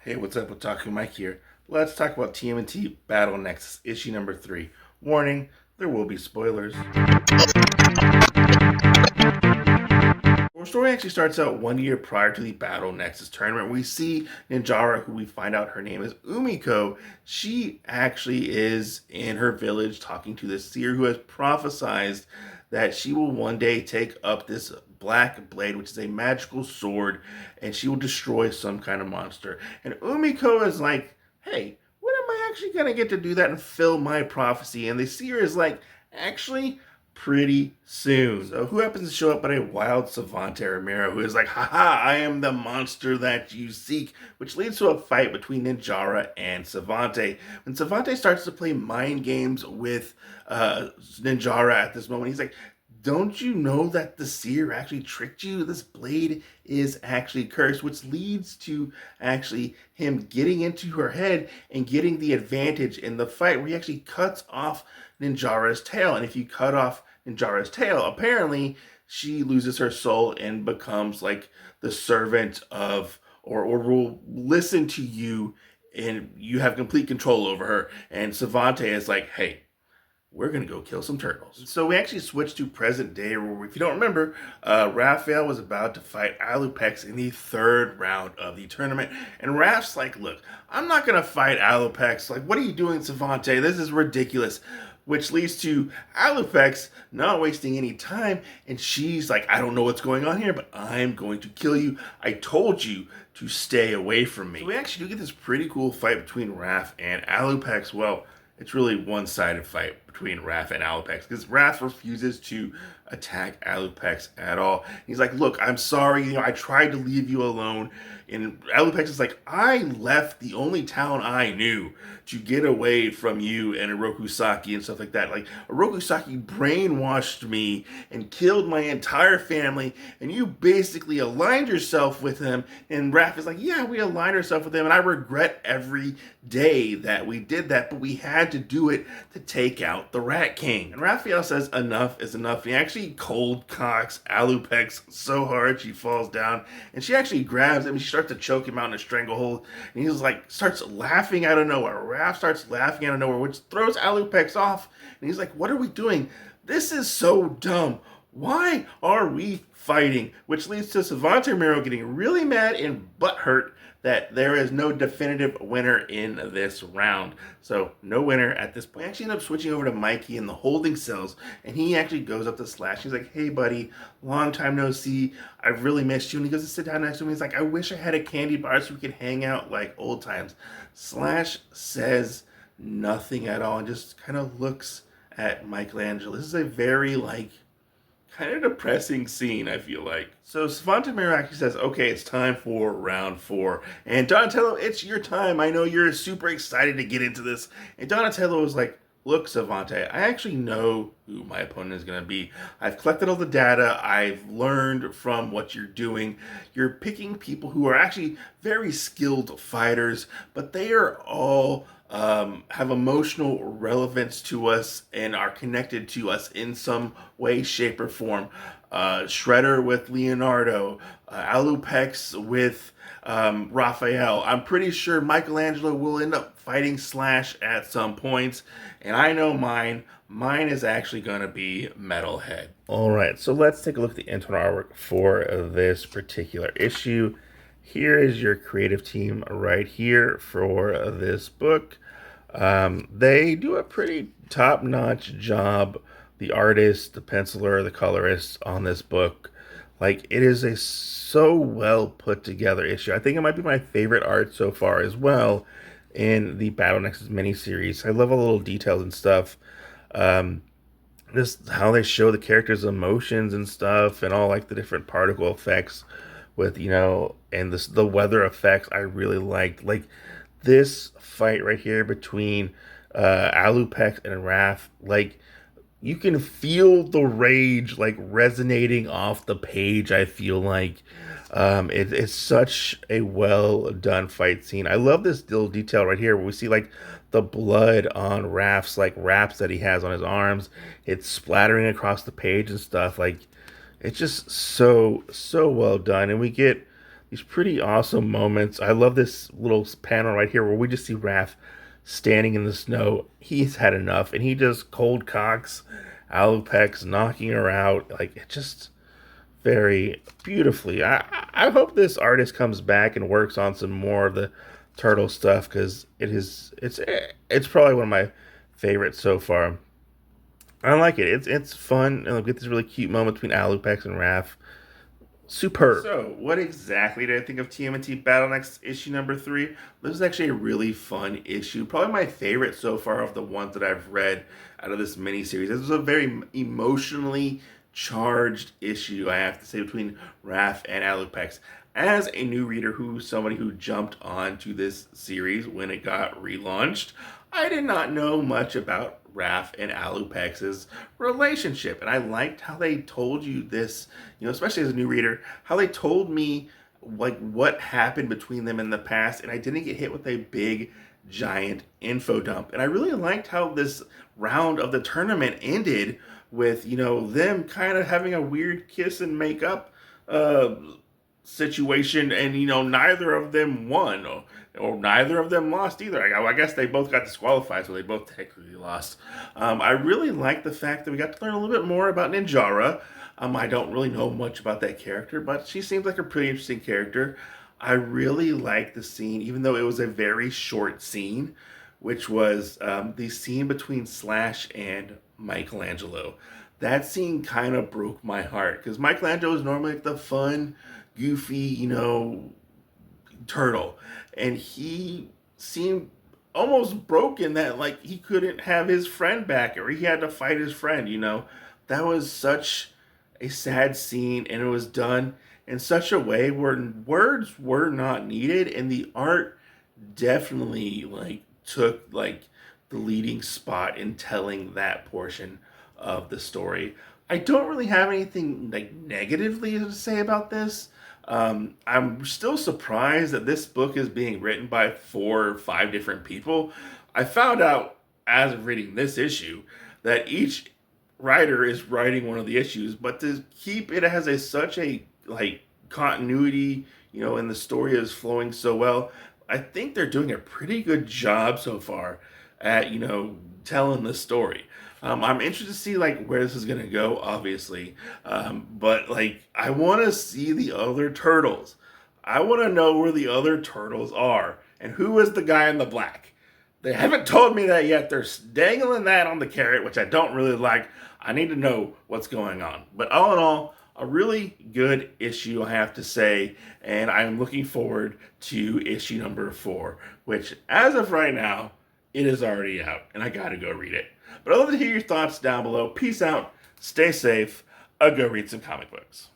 Hey, what's up? Otaku Mike here. Let's talk about TMNT Battle Nexus, issue number 3. Warning, there will be spoilers. Our story actually starts out 1 year prior to the Battle Nexus tournament. We see Ninjara, who we find out her name is Umiko. She actually is in her village talking to this seer who has prophesized that she will one day take up this black blade, which is a magical sword, and she will destroy some kind of monster. And Umiko is like, hey, when am I actually going to get to do that and fill my prophecy? And the seer is like, actually, pretty soon. So who happens to show up but a wild Savante Romero, who is like, haha, I am the monster that you seek, which leads to a fight between Ninjara and Savante. When Savante starts to play mind games with Ninjara at this moment, he's like, don't you know that the seer actually tricked you? This blade is actually cursed, which leads to actually him getting into her head and getting the advantage in the fight, where he actually cuts off Ninjara's tail. And if you cut off Ninjara's tail, apparently she loses her soul and becomes like the servant of, or will listen to you, and you have complete control over her. And Savante is like, hey, we're going to go kill some turtles. So we actually switched to present day, where, if you don't remember, Raphael was about to fight Alopex in the third round of the tournament. And Raph's like, look, I'm not going to fight Alopex. Like, what are you doing, Savante? This is ridiculous. Which leads to Alopex not wasting any time. And she's like, I don't know what's going on here, but I'm going to kill you. I told you to stay away from me. So we actually do get this pretty cool fight between Raph and Alopex. Well, it's really one-sided fight between Raph and Alopex, because Raph refuses to attack Alopex at all. He's like, look, I'm sorry, I tried to leave you alone. And Alopex is like, I left the only town I knew to get away from you and Orokusaki and stuff like that. Like, Orokusaki brainwashed me and killed my entire family, and you basically aligned yourself with him. And Raph is like, yeah, we aligned ourselves with him, and I regret every day that we did that, but we had to do it to take out the Rat King. And Raphael says enough is enough. And he actually cold cocks Alopex so hard she falls down, and she actually grabs him and she starts to choke him out in a stranglehold. And he's like, starts laughing out of nowhere. Raph starts laughing out of nowhere, which throws Alopex off. And he's like, what are we doing? This is so dumb. Why are we fighting? Which leads to Savante Romero getting really mad and butthurt that there is no definitive winner in this round. So no winner at this point. We actually end up switching over to Mikey in the holding cells, and he actually goes up to Slash. He's like, hey buddy, long time no see. I've really missed you. And he goes to sit down next to him. He's like, I wish I had a candy bar so we could hang out like old times. Slash says nothing at all and just kind of looks at Michelangelo. This is a very kind of depressing scene, I feel like. So Savante Romero actually says, okay, it's time for round 4. And Donatello, it's your time. I know you're super excited to get into this. And Donatello was like, look, Savante, I actually know who my opponent is going to be. I've collected all the data. I've learned from what you're doing. You're picking people who are actually very skilled fighters, but they are all have emotional relevance to us and are connected to us in some way, shape, or form. Shredder with Leonardo, Alopex with Raphael. I'm pretty sure Michelangelo will end up fighting Slash at some points, and I know mine. Mine is actually going to be Metalhead. All right, so let's take a look at the internal artwork for this particular issue. Here is your creative team right here for this book. They do a pretty top-notch job, the artist, the penciler, the colorist on this book. Like, it is a so well put together issue. I think it might be my favorite art so far as well in the Battle Nexus miniseries. I love all the little details and stuff. Just how they show the characters' emotions and stuff, and all like the different particle effects with, and the weather effects I really liked. Like, this fight right here between Alopex and Raph, like, you can feel the rage like resonating off the page. I feel like it's such a well done fight scene. I love this little detail right here where we see like the blood on Raph's like wraps that he has on his arms. It's splattering across the page and stuff. Like, it's just so well done. And we get these pretty awesome moments. I love this little panel right here where we just see Raph standing in the snow. He's had enough, and he just cold cocks Alopex, knocking her out. Like, it just very beautifully. I hope this artist comes back and works on some more of the turtle stuff, because it's probably one of my favorites so far. I like it. It's fun, and we get this really cute moment between Alupex and Raph. Superb. So, what exactly did I think of TMNT Battle Nexus issue number 3? This is actually a really fun issue. Probably my favorite so far of the ones that I've read out of this miniseries. This was a very emotionally charged issue, I have to say, between Raph and Alupex. As a new reader, somebody who jumped onto this series when it got relaunched, I did not know much about Raph and Alupex's relationship. And I liked how they told you this, especially as a new reader, how they told me like what happened between them in the past, and I didn't get hit with a big giant info dump. And I really liked how this round of the tournament ended with, them kind of having a weird kiss and make up situation, and neither of them won, or neither of them lost either. I guess they both got disqualified, so they both technically lost. I really like the fact that we got to learn a little bit more about Ninjara. I don't really know much about that character, but she seems like a pretty interesting character. I really like the scene, even though it was a very short scene, which was the scene between Slash and Michelangelo. That scene kind of broke my heart, because Michelangelo is normally like the fun, goofy, turtle, and he seemed almost broken that like he couldn't have his friend back, or he had to fight his friend. That was such a sad scene, and it was done in such a way where words were not needed, and the art definitely like took like the leading spot in telling that portion of the story. I don't really have anything like negatively to say about this. I'm still surprised that this book is being written by 4 or 5 different people. I found out as of reading this issue that each writer is writing one of the issues, but to keep it as such a like continuity, and the story is flowing so well, I think they're doing a pretty good job so far at telling the story. I'm interested to see like where this is gonna go, obviously, but like I want to see the other turtles. I want to know where the other turtles are and who is the guy in the black. They haven't told me that yet. They're dangling that on the carrot, which I don't really like. I need to know what's going on. But all in all, a really good issue, I have to say, and I'm looking forward to issue number 4, which as of right now, it is already out, and I gotta go read it. But I'd love to hear your thoughts down below. Peace out, stay safe, I'll go read some comic books.